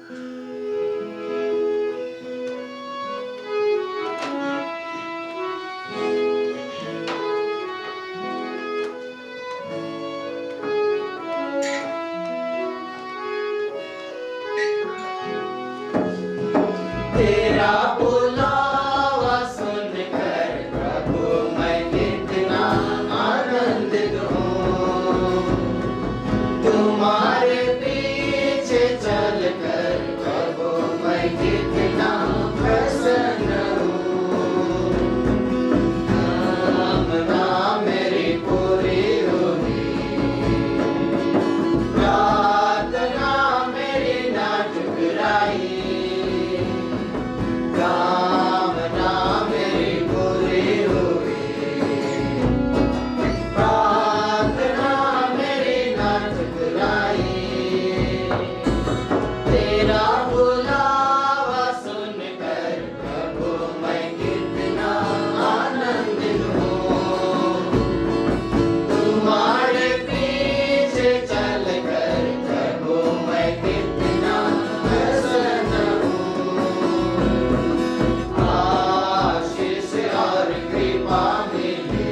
तेरा बुलावा सुनकर प्रभु मैं कितना आनंदित हूँ। तुम्हारे पीछे चलकर प्रभु मैं कितना प्रसन्न हूँ। कामना मेरी पूरी होगी, प्रार्थना मेरी ना ठुकराई। कामना मेरी पूरी हुई, प्रार्थना मेरी ना ठुकराई। तेरा बुलावा सुनकर प्रभु मैं कितना आनंदित हूँ। तुम्हारे पीछे चलकर प्रभु मैं कितना प्रसन्न हूँ। आशीष और कृपा मिली,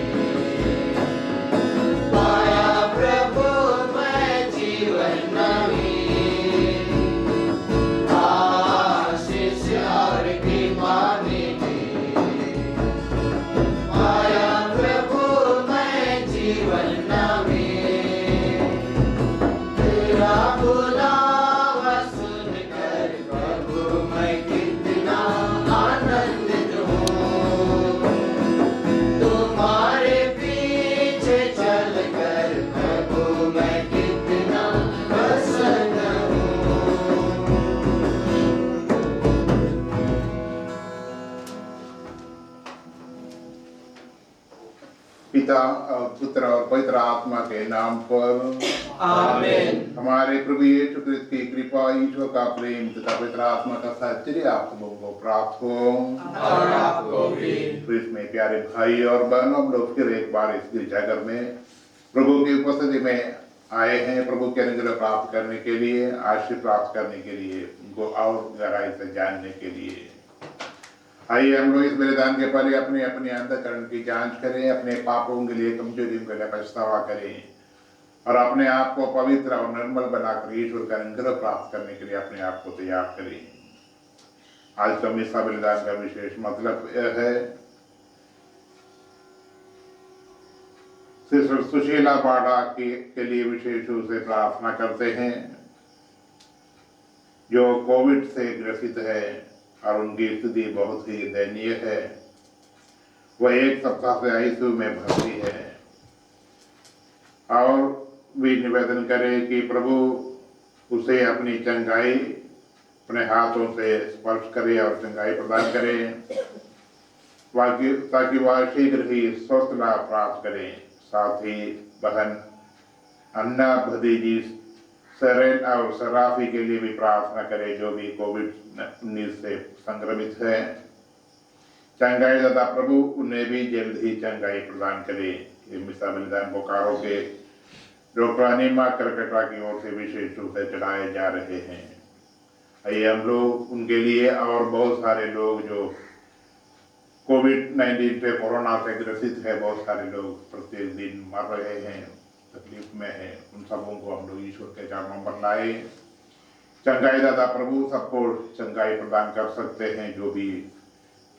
पाया प्रभु मैं जीवन नवीन। आशीष और कृपा मिली, पाया प्रभु मैं जीवन नवीन। तेरा बुलावा सुनकर प्रभु मैं कितना आनंदित हूँ। तुम्हारे पीछे चलकर प्रभु मैं कितना प्रसन्न हूँ। पिता और पुत्र और पवित्र आत्मा के नाम पर आमीन। हमारे प्रभु यीशु क्रिस्त की कृपा, ईश्वर का प्रेम तथा पवित्र आत्मा का साहचर्य आप सबों को प्राप्त हो और आपको भी। क्रिस्त में प्यारे भाई और बहनों, हम लोग फिर एक बार इस गिरजाघर में प्रभु की उपस्थिति में आए हैं, प्रभु के अनुग्रह प्राप्त करने के लिए, आशीष प्राप्त करने के लिए, उनको और गहराई से जानने के लिए। आइए हम लोग इस बलिदान के पहले अपने अपने अंतःकरण की जांच करें, अपने पापों के लिए, कमजोरियों के लिए पछतावा करें और अपने आप को पवित्र और निर्मल बनाकर ईश्वर का अनुग्रह प्राप्त करने के लिए अपने आप को तैयार करें। आज का मिसा बलिदान का विशेष मतलब यह है, सिस्टर सुशीला बाड़ा के लिए विशेष रूप से प्रार्थना करते हैं, जो कोविड से ग्रसित है और उनकी स्थिति बहुत ही दयनीय है। वह 1 सप्ताह से आईसीयू में भर्ती है और भी निवेदन करें कि प्रभु उसे अपनी चंगाई अपने हाथों से स्पर्श करे और चंगाई प्रदान करे, ताकि वह शीघ्र ही स्वस्थ लाभ प्राप्त करे। साथ ही बहन अन्ना भतीजी सरेन और सराफी के लिए भी प्रार्थना करें, जो भी कोविड-19 से संक्रमित है। चंगाई दाता प्रभु उन्हें भी जल्द ही चंगाई प्रदान करे। ये मिसा बलिदान बोकारो के डॉक्टर अनिमा करकटा की ओर से विशेष रूप से चढ़ाए जा रहे हैं। आइए हम लोग उनके लिए और बहुत सारे लोग जो कोविड-19 से, कोरोना से ग्रसित है, बहुत सारे लोग प्रत्येक दिन मर रहे हैं, तकलीफ में है, उन सबों को हम लोग ईश्वर के चरणों पर लाए। चंगाई दाता प्रभु सबको चंगाई प्रदान कर सकते हैं, जो भी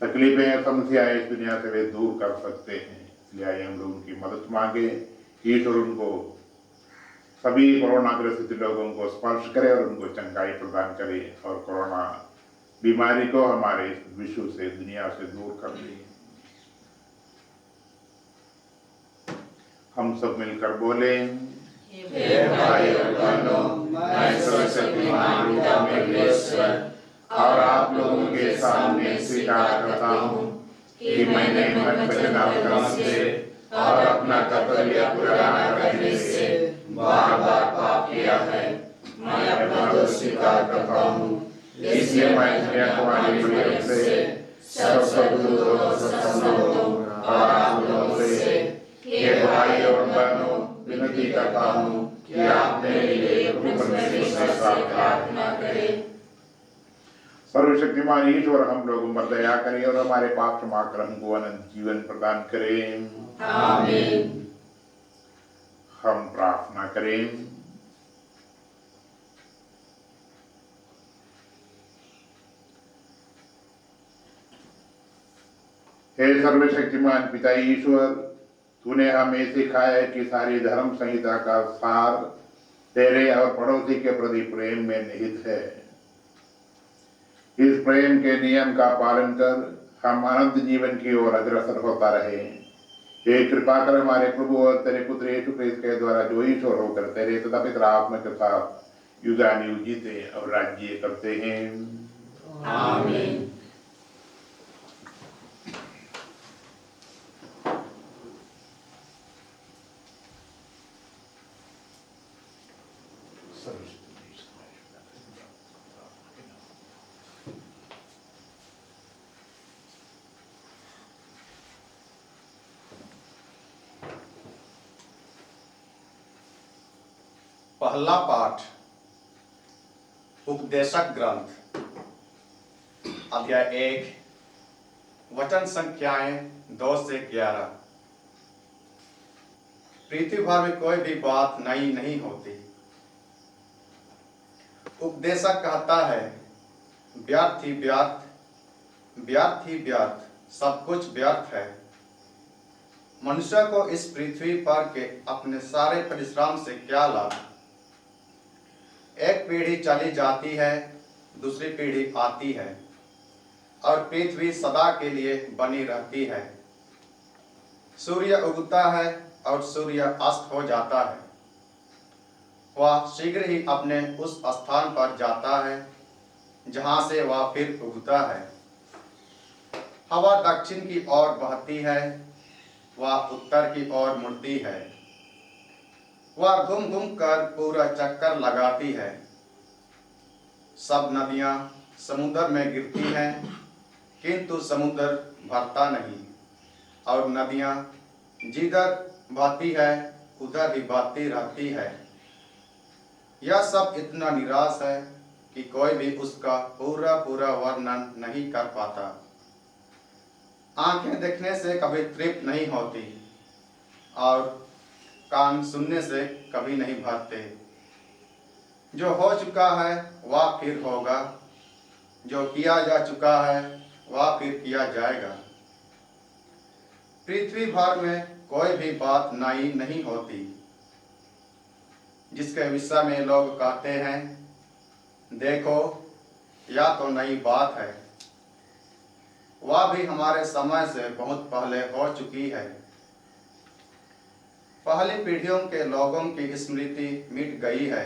तकलीफें, समस्याएं इस दुनिया से वे दूर कर सकते हैं। इसलिए आइए हम लोग उनकी मदद मांगे, ईश्वर उनको सभी कोरोना ग्रसित लोगों को स्पर्श करे और उनको चंगाई प्रदान करे और कोरोना बीमारी को हमारे विश्व से, दुनिया से दूर कर दे। हम सब मिलकर बोले, हे भाई और बहनों, मैं सर्वशक्तिमान पिता परमेश्वर और आप लोगों के सामने स्वीकार करता हूँ कि मैंने मन, वचन और कर्म से और अपना कर्तव्य पूरा न करने से बार बार पाप किया है। मैं अपना दोष स्वीकार करता हूँ। इसलिए मैं कन्या कुमारी मरियम से, सब सद्गुरुओं और सत्संगों और आप लोगों से, हे भाई और बहनों, विनती करता हूँ कि आप मेरे लिए प्रभु परमेश्वर से प्रार्थना करें। सर्वशक्तिमान ईश्वर हम लोगों पर दया करें और हमारे पाप क्षमा कर हमको अनंत जीवन प्रदान करें। आमीन। हम प्रार्थना करें। हे सर्वशक्तिमान पिता ईश्वर, तूने हमें सिखाया है कि सारी धर्म संहिता का सार तेरे और पड़ोसी के प्रति प्रेम में निहित है। इस प्रेम के नियम का पालन कर हम अनंत जीवन की ओर अग्रसर होता रहे। हे कृपा कर हमारे प्रभु और तेरे पुत्र यीशु क्रिस्त के द्वारा जो ईश्वर होकर तेरे तथा पिता आत्मा के साथ युगानुयुग जीते और राज्य करते हैं। आमीन। पहला पाठ उपदेशक ग्रंथ अध्याय 1 वचन संख्याएं 2 से 11। पृथ्वी भर में कोई भी बात नई नहीं होती। उपदेशक कहता है व्यर्थ ही व्यर्थ, व्यर्थ ही व्यर्थ, सब कुछ व्यर्थ है। मनुष्य को इस पृथ्वी पर के अपने सारे परिश्रम से क्या लाभ। एक पीढ़ी चली जाती है, दूसरी पीढ़ी आती है और पृथ्वी सदा के लिए बनी रहती है। सूर्य उगता है और सूर्य अस्त हो जाता है। वह शीघ्र ही अपने उस स्थान पर जाता है जहां से वह फिर उगता है। हवा दक्षिण की ओर बहती है, वह उत्तर की ओर मुड़ती है। वह घूम घूम कर पूरा चक्कर लगाती है। सब नदियां समुद्र में गिरती हैं, किंतु समुद्र भरता नहीं, और नदियां जिधर बहती है उधर ही बहती रहती है। यह सब इतना निराश है कि कोई भी उसका पूरा पूरा वर्णन नहीं कर पाता। आंखें देखने से कभी तृप्त नहीं होती और कान सुनने से कभी नहीं भरते। जो हो चुका है वह फिर होगा, जो किया जा चुका है वह फिर किया जाएगा। पृथ्वी भर में कोई भी बात नई नहीं होती। जिसके विषय में लोग कहते हैं देखो यह तो नई बात है, वह भी हमारे समय से बहुत पहले हो चुकी है। पहली पीढ़ियों के लोगों की स्मृति मिट गई है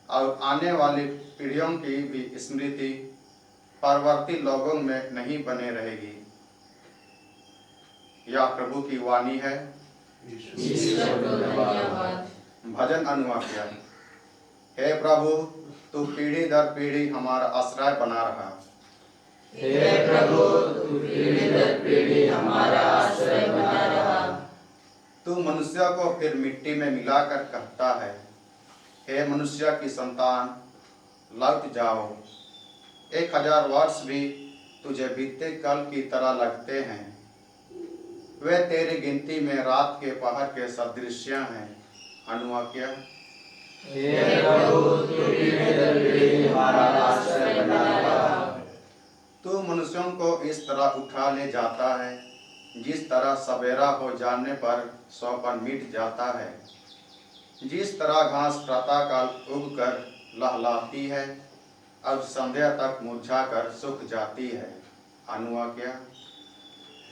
और आने वाली पीढ़ियों की भी स्मृति परवर्ती लोगों में नहीं बने रहेगी। यह प्रभु की वाणी है। भजन अनुवाक्य। हे प्रभु, तू पीढ़ी दर पीढ़ी हमारा आश्रय बना रहा। हे प्रभु, तू पीढ़ी दर पीढ़ी हमारा आश्रय बना रहा। तू मनुष्य को फिर मिट्टी में मिलाकर कहता है, हे मनुष्य की संतान, लौट जाओ। 1000 वर्ष भी तुझे बीते कल की तरह लगते हैं। वे तेरी गिनती में रात के पहर के सदृश्य हैं। अनुवाक्य। हे प्रभु, तू पीढ़ी दर पीढ़ी हमारा आश्रय बना रहा। तू मनुष्यों को इस तरह उठा ले जाता है जिस तरह सवेरा हो जाने पर सौपन मिट जाता है। जिस तरह घास प्रातःकाल उगकर लहलाती है और संध्या तक मुरझाकर सूख जाती है। अनुवाक्य।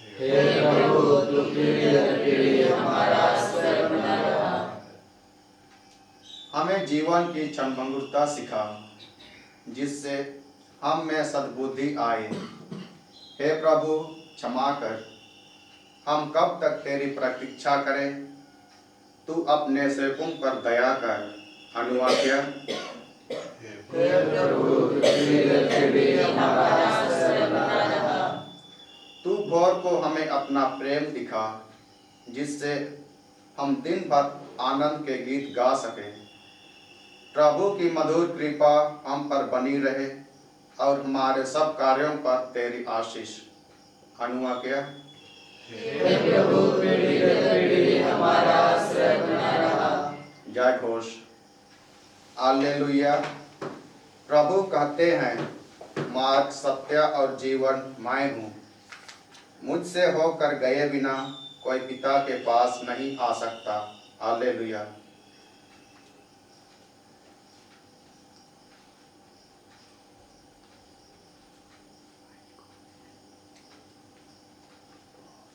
हे प्रभु, तू पीढ़ी दर पीढ़ी हमारा आश्रय बना रहा। हमें जीवन की क्षणभंगुरता सिखा, जिससे हम में सद्बुद्धि आए। हे प्रभु, क्षमा कर। हम कब तक तेरी प्रतीक्षा करें? तू अपने सेवकों पर दया कर। अनुवाक्य। हे प्रभु, तू पीढ़ी दर पीढ़ी हमारा आश्रय बना रहा। तू भोर को हमें अपना प्रेम दिखा, जिससे हम दिन भर आनंद के गीत गा सकें। प्रभु की मधुर कृपा हम पर बनी रहे और हमारे सब कार्यों पर तेरी आशीष। अनुआ क्या? हे प्रभु, पीढ़ी दर पीढ़ी हमारा आश्रय बना रहा। जय घोष। हालेलुया। प्रभु कहते हैं, मार्ग, सत्य और जीवन मैं हूँ। मुझसे होकर गए बिना कोई पिता के पास नहीं आ सकता। हालेलुया।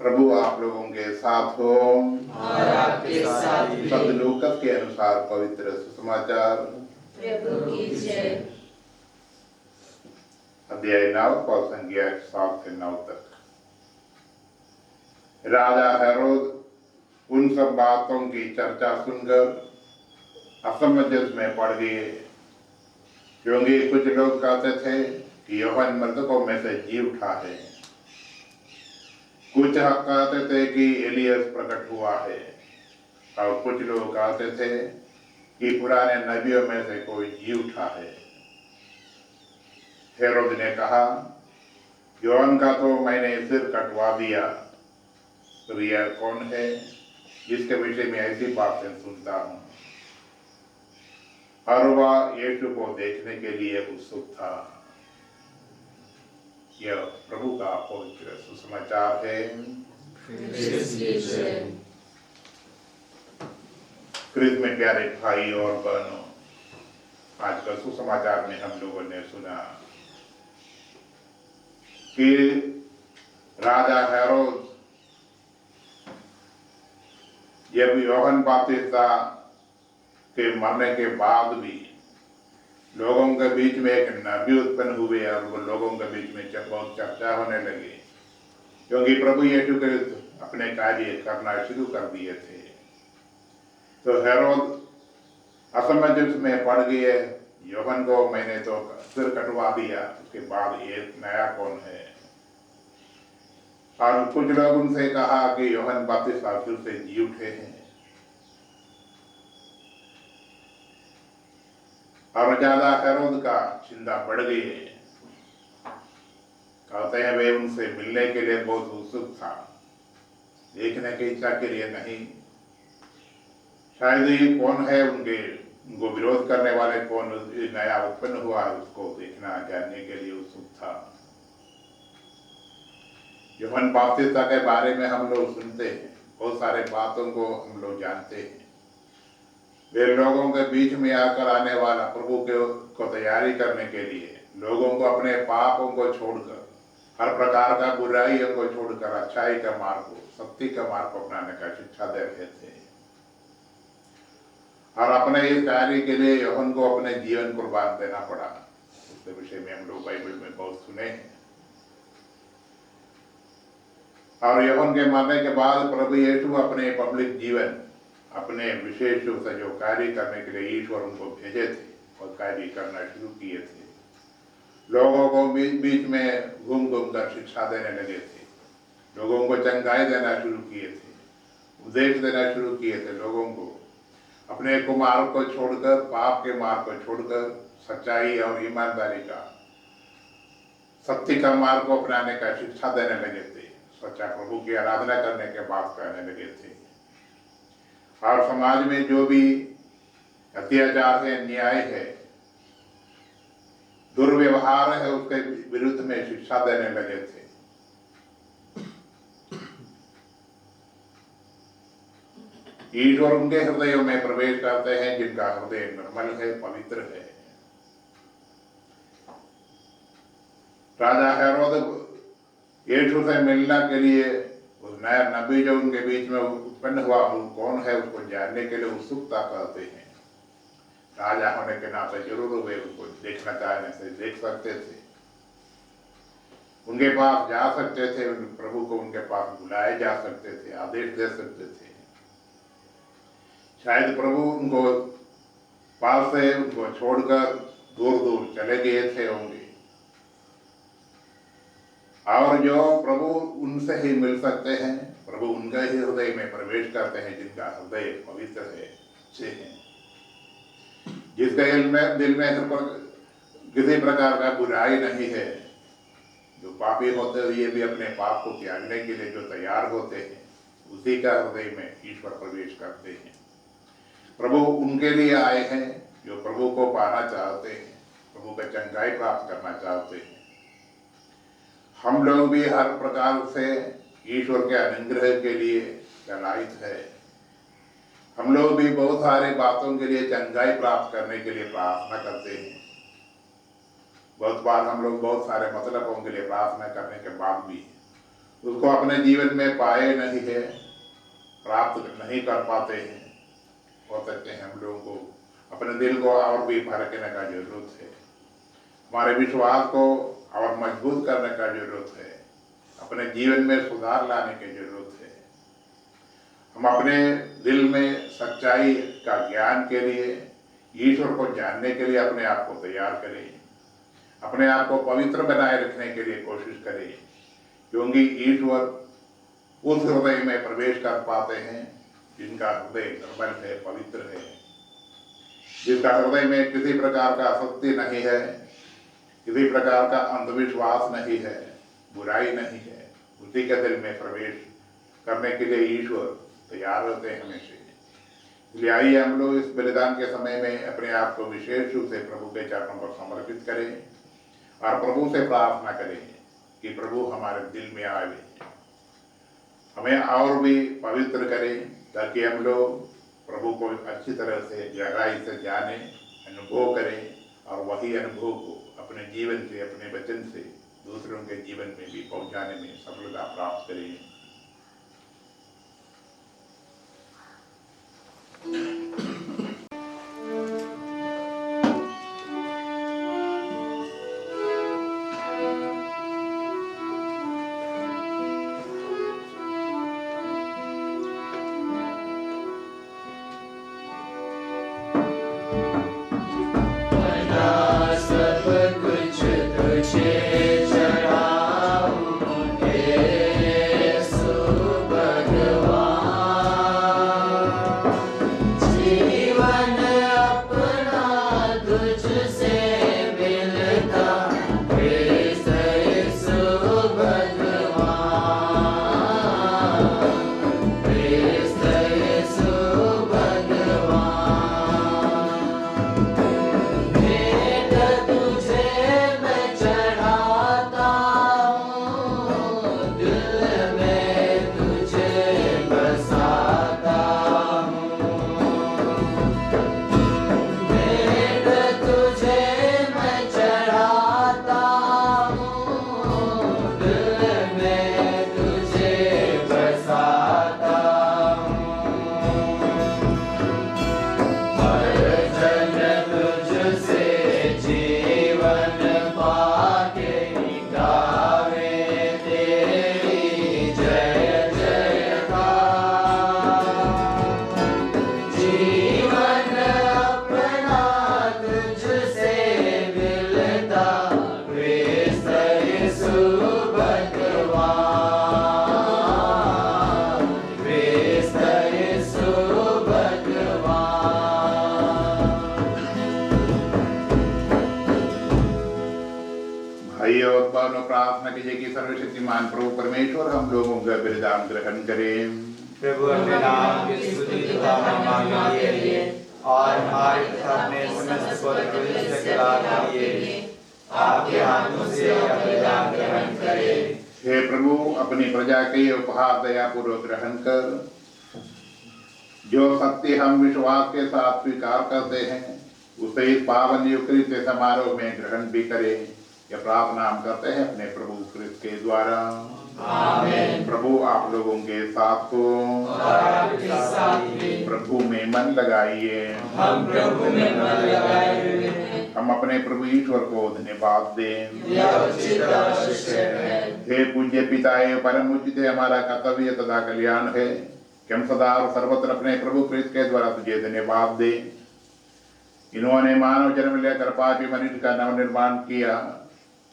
प्रभु आप लोगों के साथ हो और आपके साथ भी। संत लूकस के अनुसार पवित्र सुसमाचार प्रभु की जय। अध्याय 9 पद संख्या 7 से 9 तक। राजा हेरोद उन सब बातों की चर्चा सुनकर असमंजस में पड़ गए, क्योंकि कुछ लोग कहते थे कि यूहन्ना मृतकों में से जी उठा है, कुछ कहते थे कि एलियस प्रकट हुआ है, और कुछ लोग कहते थे कि पुराने नबियों में से कोई जी उठा है। हेरोद ने कहा, यूहन्ना का तो मैंने सिर कटवा दिया, तो यह कौन है जिसके विषय में ऐसी बातें सुनता हूँ? और वह यीशु को देखने के लिए उत्सुक था। यह प्रभु का पवित्र सुसमाचार है। क्रिस्त में प्यारे भाई और बहनों, आज का सुसमाचार में हम लोगों ने सुना कि राजा हेरोद जब यूहन्ना बपतिस्मा के मरने के बाद भी लोगों के बीच में एक नबी उत्पन्न हुए और वो लोगों के बीच में बहुत चर्चा होने लगी, क्योंकि प्रभु यीशु क्रिस्त अपने कार्य करना शुरू कर दिए थे। तो हेरोद असमंजस में पड़ गए, यूहन्ना को मैंने तो सिर कटवा दिया, उसके बाद ये नया कौन है? और कुछ लोग उनसे कहा कि यूहन्ना बपतिस्मा फिर से जी उठे हैं। और ज्यादा हेरोद का चिंता बढ़ गई है। कहते हैं वे उनसे मिलने के लिए बहुत उत्सुक था, देखने की इच्छा के लिए नहीं। शायद ये कौन है, उनको विरोध करने वाले कौन नया उत्पन्न हुआ है, उसको देखना जानने के लिए उत्सुक था। यूहन्ना बपतिस्मा के बारे में हम लोग सुनते हैं, बहुत सारे बातों को हम लोग जानते हैं। वे लोगों के बीच में आकर आने वाला प्रभु को तैयारी करने के लिए लोगों को अपने पापों को छोड़कर, हर प्रकार का बुराइयों को छोड़कर अच्छाई का मार्ग को, सत्य का मार्ग को अपनाने का शिक्षा दे रहे थे। और अपने इस कार्य के लिए यूहन्ना को अपने जीवन कुर्बान देना पड़ा। उसके विषय में हम लोग बाइबल में बहुत सुने हैं। और यूहन्ना के मरने के बाद प्रभु यीशु अपने पब्लिक जीवन, अपने विशेष रूप से जो कार्य करने के लिए ईश्वर उनको भेजे थे और कार्य करना शुरू किए थे। लोगों को बीच में घूम घूम कर शिक्षा देने लगे थे, लोगों को चंगाई देना शुरू किए थे, उपदेश देना शुरू किए थे। लोगों को अपने कुमार्ग को छोड़कर, पाप के मार्ग को छोड़कर सच्चाई और ईमानदारी का, सत्य का मार्ग को अपनाने का शिक्षा देने लगे थे। सच्चा प्रभु की आराधना करने के बाद कहने लगे थे। और समाज में जो भी अत्याचार है, न्याय है, दुर्व्यवहार है, उसके विरुद्ध में शिक्षा देने लगे थे। ईश्वर उनके हृदयों में प्रवेश करते हैं जिनका हृदय निर्मल है, पवित्र है। राजा हेरोद यीशु से मिलने के लिए, उस नया नबी जो उनके बीच में उत्पन्न हुआ वो कौन है, उसको जानने के लिए उत्सुकता करते हैं। राजा होने के नाते जरूर वे उनको देखना चाहने से देख सकते थे, उनके पास जा सकते थे, प्रभु को उनके पास बुलाए जा सकते थे, आदेश दे सकते थे। शायद प्रभु उनको पास से उनको छोड़कर दूर दूर चले गए थे होंगे, और जो प्रभु उनसे ही मिल सकते हैं, प्रभु उनके ही हृदय में प्रवेश करते हैं जिनका हृदय पवित्र है, अच्छे हैं, जिसके दिल में किसी प्रकार का बुराई नहीं है। जो पापी होते हैं ये भी अपने पाप को त्यागने के लिए जो तैयार होते हैं, उसी का हृदय में ईश्वर प्रवेश करते हैं। प्रभु उनके लिए आए हैं जो प्रभु को पाना चाहते हैं, प्रभु का चंगाई प्राप्त करना चाहते हैं। हम लोग भी हर प्रकार से ईश्वर के अनुग्रह के लिए लायक है। हम लोग भी बहुत सारे बातों के लिए चंगाई प्राप्त करने के लिए प्रार्थना करते हैं। बहुत बार हम लोग बहुत सारे मतलबों के लिए प्रार्थना करने के बाद भी उसको अपने जीवन में पाए नहीं है, प्राप्त नहीं कर पाते हैं। हो सकते हैं हम लोगों को अपने दिल को और भी भड़कने का जरूरत है, हमारे विश्वास को और मजबूत करने का जरूरत है, अपने जीवन में सुधार लाने की जरूरत है। हम अपने दिल में सच्चाई का ज्ञान के लिए, ईश्वर को जानने के लिए अपने आप को तैयार करें, अपने आप को पवित्र बनाए रखने के लिए कोशिश करें, क्योंकि ईश्वर उस हृदय में प्रवेश कर पाते हैं जिनका हृदय निर्मल है, पवित्र है, जिसका हृदय में किसी प्रकार का असत्य नहीं है, किसी प्रकार का अंधविश्वास नहीं है, बुराई नहीं है। उसी के दिल में प्रवेश करने के लिए ईश्वर तैयार रहते हैं हमेशा। इसलिए आइए हम लोग इस बलिदान के समय में अपने आप को विशेष रूप से प्रभु के चरणों पर समर्पित करें और प्रभु से प्रार्थना करें कि प्रभु हमारे दिल में आए, हमें और भी पवित्र करें, ताकि हम लोग प्रभु को अच्छी तरह से गहराई से जाने, अनुभव करें और वही अनुभव को अपने जीवन से, अपने वचन से दूसरों के जीवन में भी पहुंचाने में सफलता प्राप्त करें। प्रार्थना कीजिए कि सर्वशक्तिमान प्रभु परमेश्वर हम लोगों का बलिदान ग्रहण करें। प्रभु अपने नाम की स्तुति तथा महिमा के लिए और हमारे तथा अपने समस्त पवित्र के लिए आपके हाथों से बलिदान ग्रहण करें। हे प्रभु, अपनी प्रजा के उपहार दयापूर्वक ग्रहण कर, जो सत्य हम विश्वास के साथ स्वीकार करते हैं उसे इस पावन युक्ति समारोह में ग्रहण भी करें। यह प्रार्थना हम करते हैं अपने प्रभु क्रिस्त के द्वारा। आमीन। प्रभु आप लोगों के साथ हो और आपके साथ भी। प्रभु में मन लगाइए। हम प्रभु में मन लगाए हुए हैं। हम अपने प्रभु ईश्वर को धन्यवाद दें। यह उचित आवश्यक है। हे पूज्य पिता, परम उचित हमारा कर्तव्य तथा कल्याण है कि हम सदा और सर्वत्र अपने प्रभु क्रिस्त के द्वारा तुझे धन्यवाद दें। इन्होंने मानव जन्म लेकर पापी मनुष्य का नवनिर्माण किया,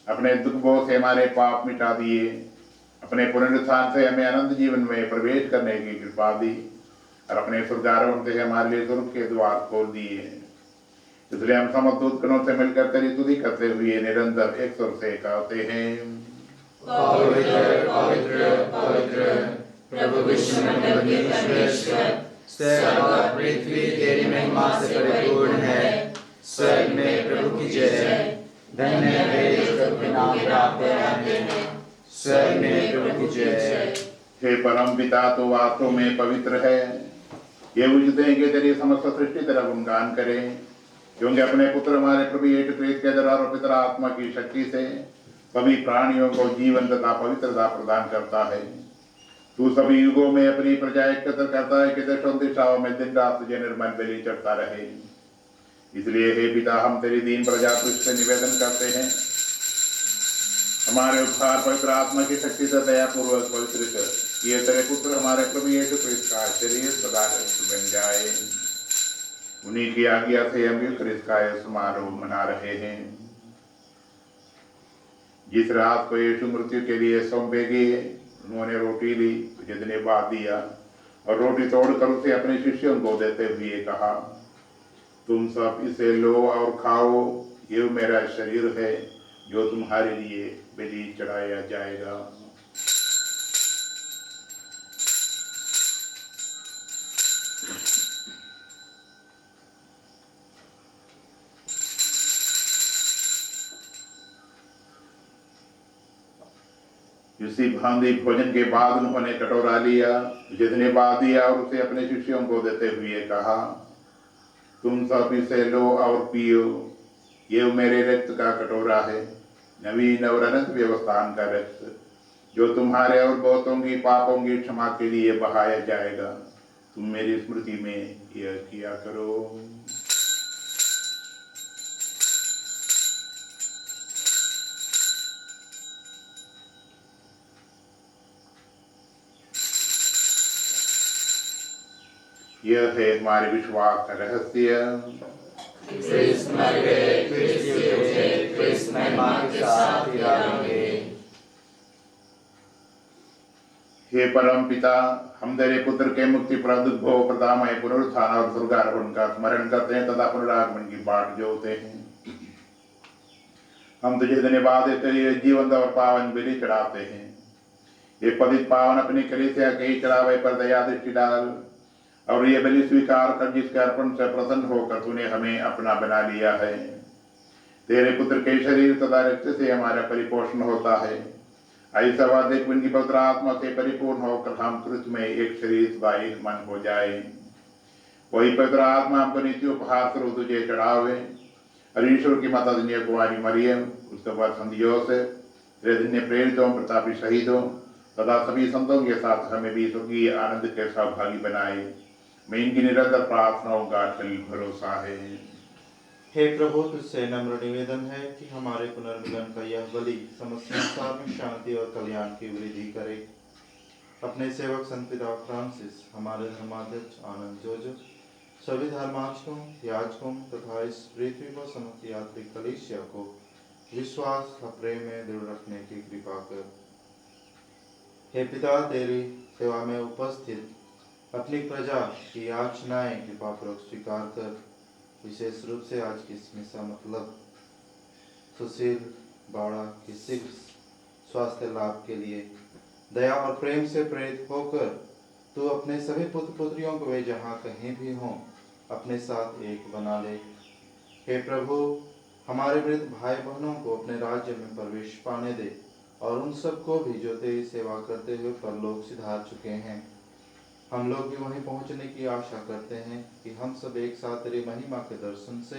अपने दुख बोझ से हमारे पाप मिटा दिए, अपने पुनरुत्थान से हमें अनंत जीवन में प्रवेश करने की कृपा दी और अपने स्वर्गारोहण से हमारे लिए स्वर्ग के द्वार खोल दिए। इसलिए हम समस्त दूतगणों से मिलकर तेरी स्तुति करते हुए निरंतर एक सुर से कहते हैं, पवित्र पवित्र पवित्र प्रभु विश्वमंडल के परमेश्वर, स्वर्ग और पृथ्वी तेरी महिमा से परिपूर्ण है। स्वर्ग में प्रभु की जय। धन्य वे जो प्रभु नाम प्राप्त करते हैं। स्वर्ग में प्रभु की जय। हे परम पिता, तो वास्तव में पवित्र है। ये उचित है कि तेरी समस्त सृष्टि तेरा गुणगान करें, क्योंकि अपने पुत्र हमारे प्रभु यीशु क्रिस्त के द्वारा और पवित्र आत्मा की शक्ति से सभी प्राणियों को जीवन तथा पवित्रता प्रदान करता है। तू सभी युगों में अपनी प्रजा एकत्र करता है कि दशों दिशाओं में दिन रात तुझे निर्मल बलि चढ़ता रहे। इसलिए हे पिता, हम तेरी दीन प्रजा तुझसे निवेदन करते हैं, हमारे उपहार पवित्र आत्मा की शक्ति से दयापूर्वक पवित्र कर, ये तेरे पुत्र हमारे प्रभु यीशु क्रिस्त का शरीर सदा बन जाए। उन्हीं की आज्ञा से हम क्रिस्त का यह समारोह मना रहे हैं। जिस रात को यीशु मृत्यु के लिए सौंपे गए, उन्होंने रोटी ली, तुझे धन्यवाद दिया और रोटी तोड़कर उसे अपने शिष्यों को देते हुए कहा, तुम सब इसे लो और खाओ, ये मेरा शरीर है जो तुम्हारे लिए बलि चढ़ाया जाएगा। इसी भांति भोजन के बाद उन्होंने कटोरा लिया, तुझे धन्यवाद दिया और उसे अपने शिष्यों को देते हुए कहा, तुम सब इसे लो और पियो, ये मेरे रक्त का कटोरा है, नवीन और अनंत व्यवस्थान का रक्त, जो तुम्हारे और बहुतों की पापों की क्षमा के लिए बहाया जाएगा। तुम मेरी स्मृति में यह किया करो। यह है हमारे विश्वास का रहस्य। क्रिस्त मर गए, क्रिस्त जी उठे, क्रिस्त महिमा के साथ फिराएंगे। हे परम पिता, हम तेरे पुत्र के मुक्ति प्रादुर्भव प्रदामय पुनरुत्थान और स्वर्गारोहण का स्मरण करते हैं तथा पुनरागमन की बाट जोते हैं। हम तुझे धन्यवाद देते हुए जीवंत और पावन बलि चढ़ाते हैं। ये पवित्र पावन अपनी कलीसिया के ही चढ़ावे पर दया दृष्टि डाल और ये बलि स्वीकार कर, जिसके अर्पण से प्रसन्न होकर तूने हमें अपना बना लिया है। तेरे पुत्र के शरीर तथा रक्त से हमारा परिपोषण होता है। ऐसा वादिक उनकी पवित्र आत्मा से परिपूर्ण होकर हम कृष्ण में एक शरीर सदा एक मन हो जाए। वही पवित्र आत्मा हमको नित्य उपहार स्वरूप तुझे चढ़ावे और ईश्वर की माता दुनिया कुमारी मरियम, उसके बाद संत योसेफ, तेरे धन्य प्रेरितों, प्रतापी शहीदों तथा सभी संतों के साथ हमें भी स्वर्गीय आनंद के सहभागी बनाए। मैं इनकी निरंतर प्रार्थनाओं का अटल भरोसा है। हे प्रभु, तुझसे नम्र निवेदन है कि हमारे पुनर्मिलन का यह बलि समस्त संसार में शांति और कल्याण की वृद्धि करे। अपने सेवक संत पिता फ्रांसिस, हमारे धर्माध्यक्ष आनंद जोजो, सभी धर्माचकों, याजकों तथा इस पृथ्वी पर समस्त यात्री कलीसिया को विश्वास और प्रेम में दृढ़ रखने की कृपा कर। हे पिता, तेरी सेवा में उपस्थित अपनी प्रजा की याचनाएं कृपापूर्वक स्वीकार कर। विशेष रूप से आज की मिसा मतलब सुशील बाड़ा की शीघ्र स्वास्थ्य लाभ के लिए दया और प्रेम से प्रेरित होकर तू अपने सभी पुत्र पुत्रियों को वे जहाँ कहीं भी हों अपने साथ एक बना ले। हे प्रभु, हमारे वृद्ध भाई बहनों को अपने राज्य में प्रवेश पाने दे और उन सबको भी जो तेरी सेवा करते हुए परलोक सिधार चुके हैं। हम लोग भी वहीं पहुंचने की आशा करते हैं कि हम सब एक साथ तेरी महिमा के दर्शन से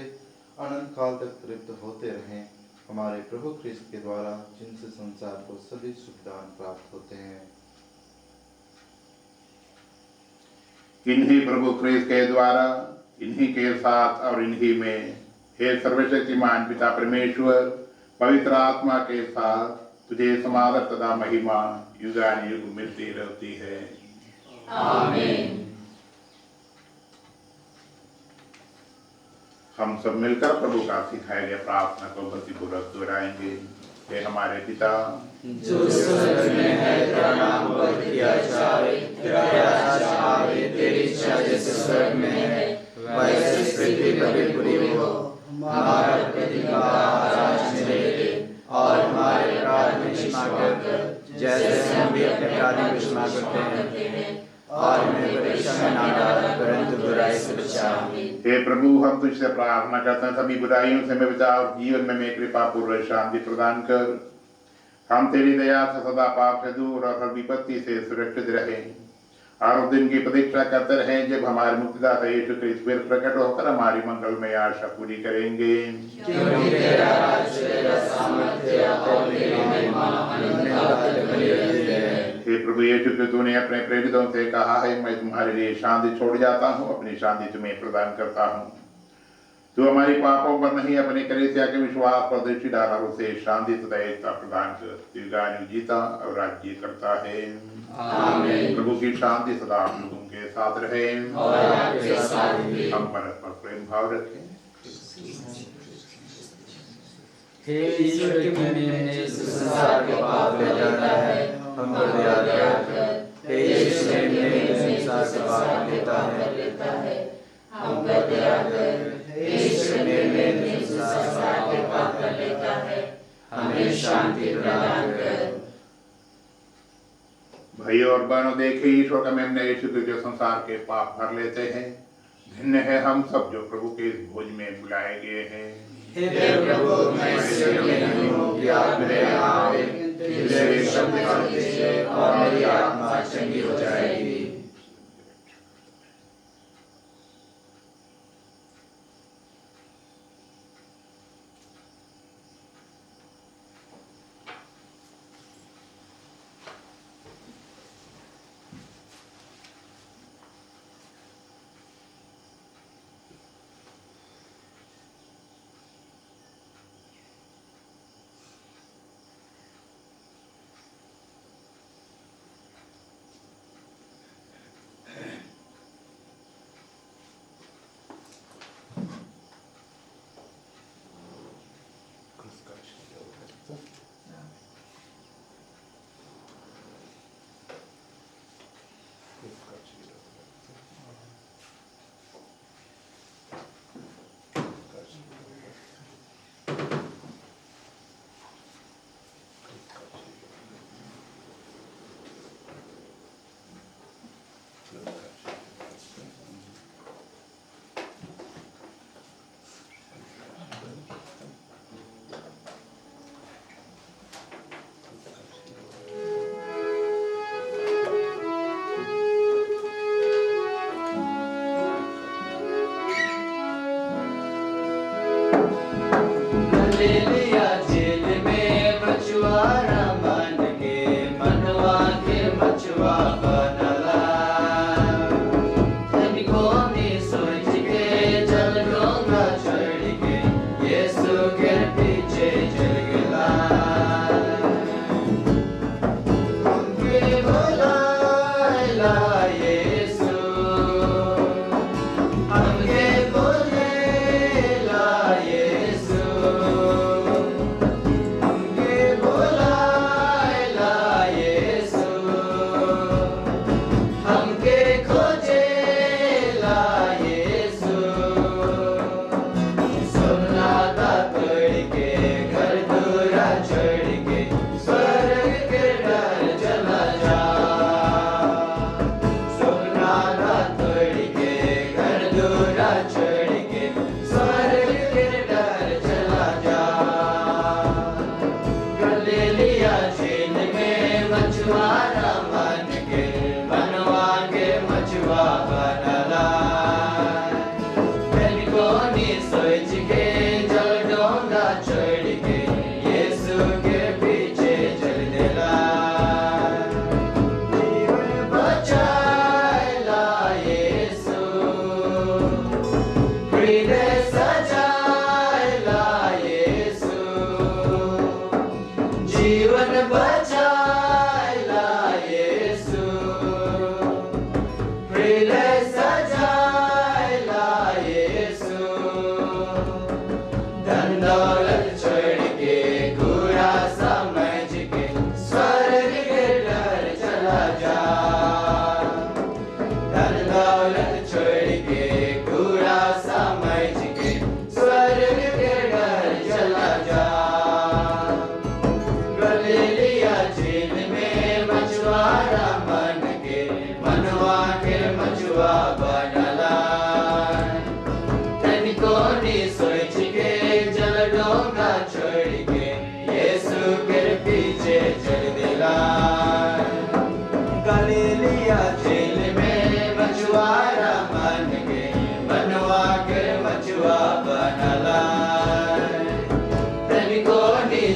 अनंत काल तक तृप्त होते रहें। हमारे प्रभु ख्रिस्त के द्वारा, जिनसे संसार को सभी सुखदान प्राप्त होते हैं। इन्हीं प्रभु ख्रिस्त के द्वारा, इन्हीं के साथ और इन्हीं में, हे सर्वशक्तिमान पिता परमेश्वर, पवित्र आत्मा के साथ तुझे समादर तथा महिमा युगानुयुग मिलती रहती है। आमीन। हम सब मिलकर प्रभु का सिखाया गया प्रार्थना को भक्तिपूर्वक दोहराएंगे। हे हमारे पिता, जो स्वर्ग में है, तेरा नाम पवित्र किया जाए, तेरा राज्य आवे, तेरी इच्छा जैसे स्वर्ग में है वैसे पृथ्वी पर भी पूरी हो। हमारा प्रतिकार आज मेरे और हमारे अपराध में क्षमा कर, जैसे हम भी अपने अपराधी को क्षमा करते हैं, और हमें परीक्षा में ना डाल परंतु बुराई से बचा। हे प्रभु, हम तुझसे प्रार्थना करते हैं सभी बुराइयों से हमें बचा और जीवन में हमें कृपा पूर्वक शांति प्रदान कर। हम तेरी दया से सदा पाप से दूर और हर विपत्ति से सुरक्षित रहें और उस दिन की प्रतीक्षा करते रहें जब हमारे मुक्तिदाता यीशु क्रिस्त फिर प्रकट होकर हमारी मंगलमय आशा पूरी करेंगे। क्योंकि तेरा राज्य, तेरा सामर्थ्य और तेरी महिमा अनंत बनी रहती है। हे प्रभु यीशु क्रिस्त, तूने अपने प्रेरितों से कहा है, मैं तुम्हारे लिए शांति छोड़ जाता हूँ, अपनी शांति तुम्हें प्रदान करता हूँ। तू हमारी पापों पर नहीं, अपने कलीसिया के विश्वास पर दृष्टि डाला, उसे शांति तथा एकता प्रदान कर। युगानुयुग जीता और राज्य करता है। आमीन। प्रभु की शांति सदा आप लोगों के साथ रहे और आपके साथ भी। हम परस्पर प्रेम भाव रखें। हे ईश्वर की महिमा ने संसार के पाप ले जाना है, हम पर दया कर। हे ईश्वर की महिमा ने संसार के पाप लेता है, हम पर दया कर। हे ईश्वर की महिमा ने संसार के पाप लेता है, हमें शांति प्रदान कर। भाइयों और बहनों, देखिए ईश्वर का मेमना यीशु क्रिस्त जो संसार के पाप भर लेते हैं। धन्य है हम सब जो प्रभु के इस भोज में बुलाए गए हैं। हे प्रभु, मैं इस योग्य नहीं हूँ कि आप मेरे यहाँ आए, मेरे शब्द सुन लीजिए और मेरी आत्मा चंगी हो जाएगी।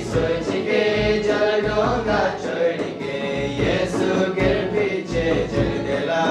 सोच के जल डोंगा छोड़ के यीशु के पीछे चल देला।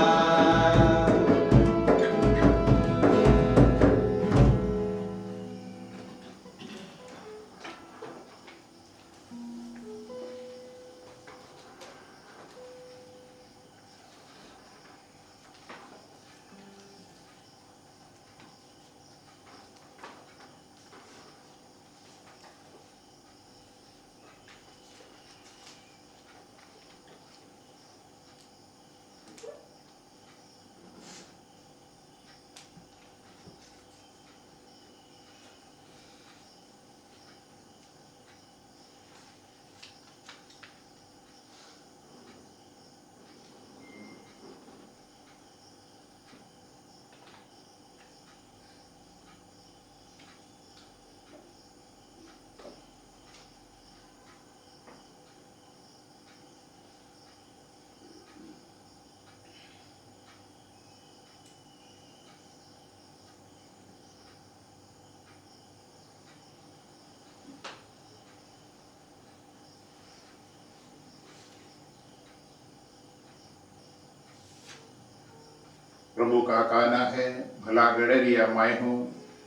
प्रभु का कहना है, भला गड़ेरिया मैं हूँ,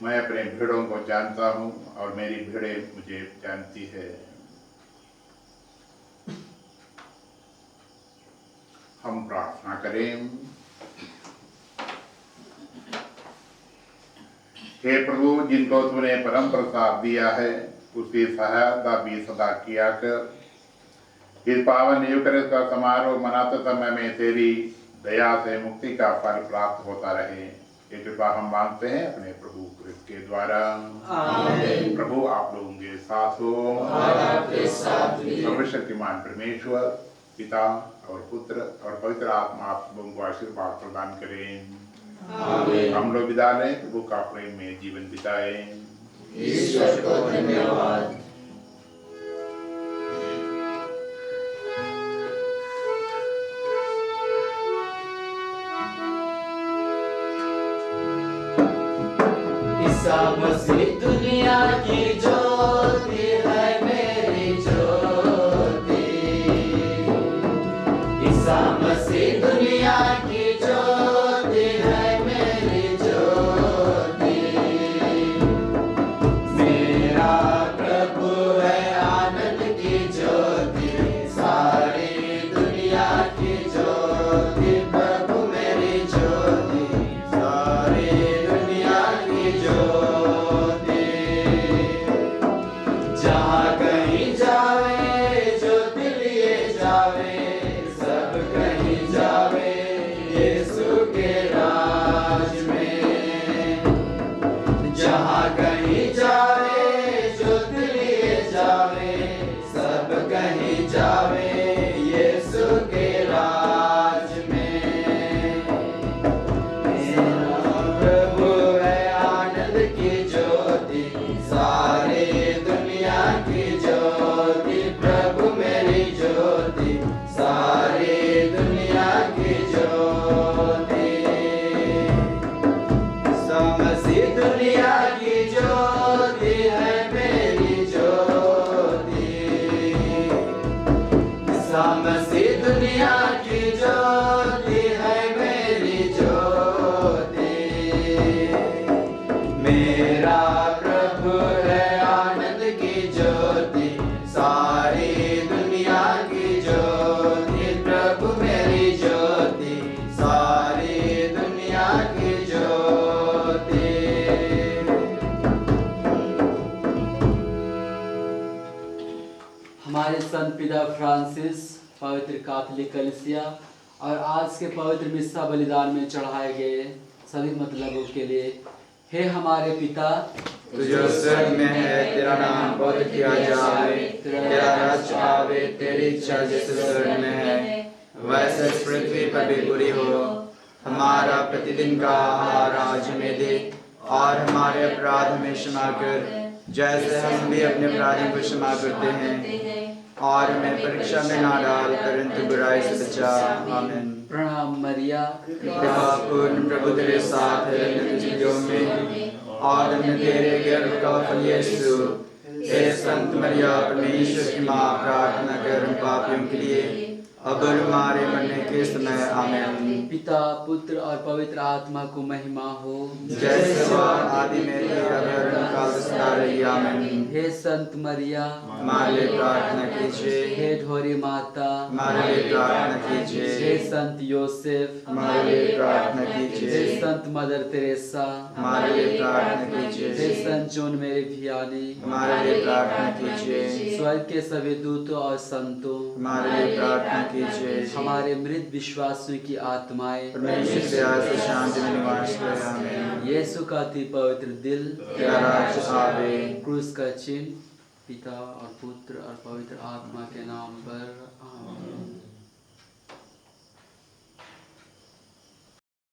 मैं अपने भेड़ों को जानता हूँ और मेरी भेड़ें मुझे जानती है। हम प्रार्थना करें। हे प्रभु, जिनको तूने परम प्रसाद दिया है उसकी सहायता भी सदा किया कर। इस पावन यूकरिस्ट का समारोह मनाते समय में तेरी दया से मुक्ति का फल प्राप्त होता रहे, ये कृपा हम मांगते हैं अपने प्रभु क्रिस्त के द्वारा। आमीन। प्रभु आप लोगों के साथ हो और आपके साथ भी। सर्वशक्तिमान परमेश्वर पिता और पुत्र और पवित्र आत्मा आप लोगों को आशीर्वाद प्रदान करें। आमीन। हम लोग विदा लें, प्रभु का प्रेम में जीवन बिताएं। ईश्वर को धन्यवाद। ईसा मसीह दुनिया की ज्योति है मेरी ज्योति। ईसा मसीह दुनिया की ज्योति है मेरी ज्योति। मेरा प्रभु है आनंद की ज्योति, सारी दुनिया की ज्योति। प्रभु मेरी ज्योति, सारी दुनिया की ज्योति। जहाँ कहीं जावे ज्योति लिए जावे, सब कहीं जावे यीशु के राज में। जहाँ कहीं जावे ज्योति लिए जावे, सब कहीं जावे यीशु के राज में। मेरा प्रभु है आनंद की ज्योति, सारी दुनिया की ज्योति। प्रभु मेरी ज्योति, सारी दुनिया की ज्योति। ईसा मसीह दुनिया की ज्योति है मेरी ज्योति। ईसा मसीह दुनिया की ज्योति है मेरी ज्योति। मेरा प्रभु है आनंद की ज्योति, सारी दुनिया की ज्योति। प्रभु मेरी ज्योति, सारी दुनिया की ज्योति। हमारे संत पिता फ्रांसिस, पवित्र कैथोलिक कलीसिया और आज के पवित्र मिस्सा बलिदान में चढ़ाए गए सभी मतलबों के लिए, हे हमारे पिता तू जो स्वर्ग में है, तेरा नाम पवित्र किया जाए, तेरा राज्य आवे, तेरी इच्छा जैसे स्वर्ग में है वैसे इस पृथ्वी पर भी पूरी हो। हमारा प्रतिदिन का आहार आज हमें दे, और हमारे अपराध हमें क्षमा कर जैसे हम भी अपने अपराधियों को क्षमा करते हैं, और हमें परीक्षा में ना डाल परंतु बुराई से बचा। आमीन। प्रणाम मरिया, कृपा पूर्ण प्रभु तेरे साथ है, नित्य स्त्रियों में और धन्य तेरे गर्भ का फल यीशु। हे संत मरिया परमेश्वर की माँ, प्रार्थना कर हम पापियों के लिए अब और हमारे मरने के समय आमीन। पिता पुत्र और पवित्र आत्मा को महिमा हो, जैसे वह आदि में थी, अब और काल सदा रही, आमीन। हे संत मरिया, हमारे लिए प्रार्थना कीजिए। हे ढोरी माता, हमारे लिए प्रार्थना कीजिए। हे संत योसेफ, हमारे लिए प्रार्थना हे कीजिए। संत मदर तेरेसा, हमारे लिए प्रार्थना हे कीजिए। संत जोन मेरे भियानी, हमारे लिए प्रार्थना कीजिए। स्वर्ग के सभी दूतों और संतों, हमारे लिए प्रार्थना कीजिए। हमारे मृत विश्वासियों की आत्माएं, परमेश्वर से आज शांति में निवास करे, आमीन। यीशु का अति पवित्र दिल, तेरा राज्य आवे। क्रूस का चिन्ह, पिता और पुत्र और पवित्र आत्मा के नाम पर, आमीन।